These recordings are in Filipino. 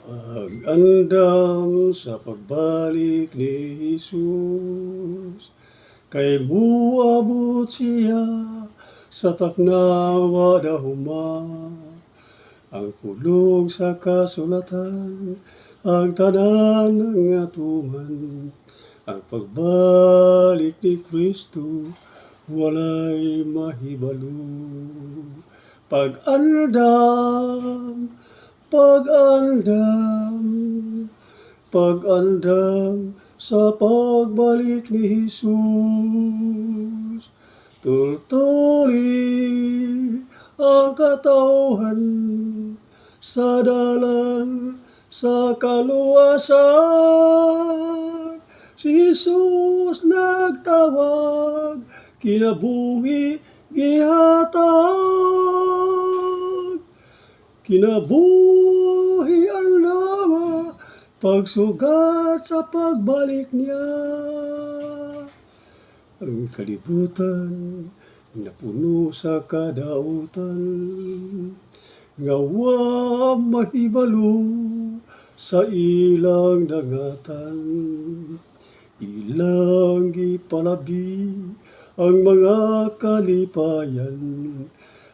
Pag-andam sa pagbalik ni Jesus, kay muabot siya sa taknawa dahuma. Ang pulong sa kasulatan, ang tanan ng atuman, ang pagbalik ni Kristo, walay mahibalo. Pag-andam, pag-andam, pag-andam sa pagbalik ni Jesus. Tultuli ang katauhan sa dalan sa kaluwasan. Si Jesus nagtawag, kinabuhi gihatag. Kinabuhi ang lama, pagsugat sa pagbalik niya. Ang kalibutan napuno sa kadautan, ngawa mahibalo sa ilang dagatan. Ilang gipalabi ang mga kalipayan,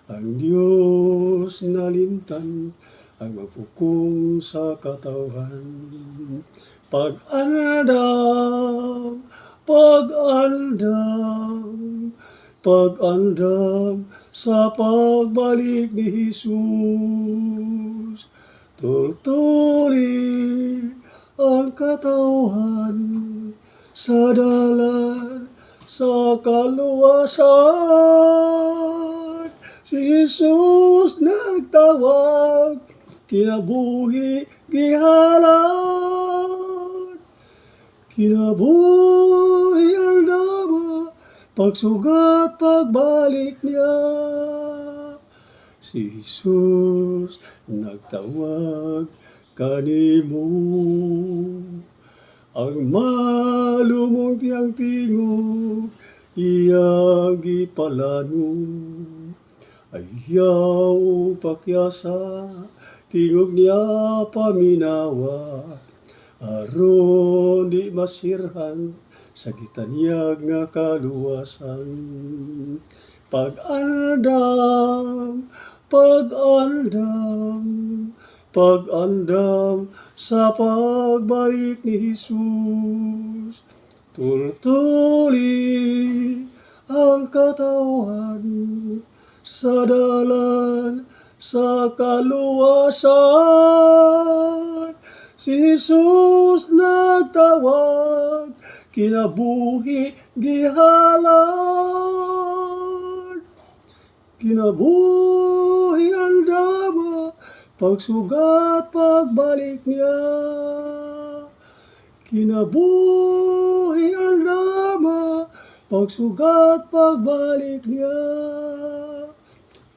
ang Diyos nalimtan ang maghukom sa katawhan. Pag-andam, pag-andam, pag-andam sa pagbalik ni Jesus. Tultuli ang katauhan sa dalan sa kaluwasan. Si Jesus nagtawag, kinabuhi gihalad. Kinabuhi ang dama, pagsugat pagbalik niya. Si Jesus nagtawag kanimo, ang malumong tiyang tingog, iyang gipalano. Ayaw pakyasa, tingog niya paminawa, aron di masirhan sa gitanyag nga kaluwasan. Pag-andam, pag-andam, pag-andam sa pagbalik ni Jesus. Tultuli ang katauhan sa dalan sa kaluwasan. Si Jesus nagtawag, kinabuhi gihalad. Kinabuhi ang dama, pagsugat pagbalik niya. Kinabuhi ang dama, pagsugat pagbalik niya.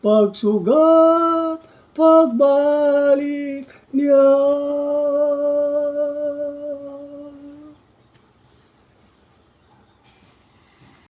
Pagsugat pagbalik niya.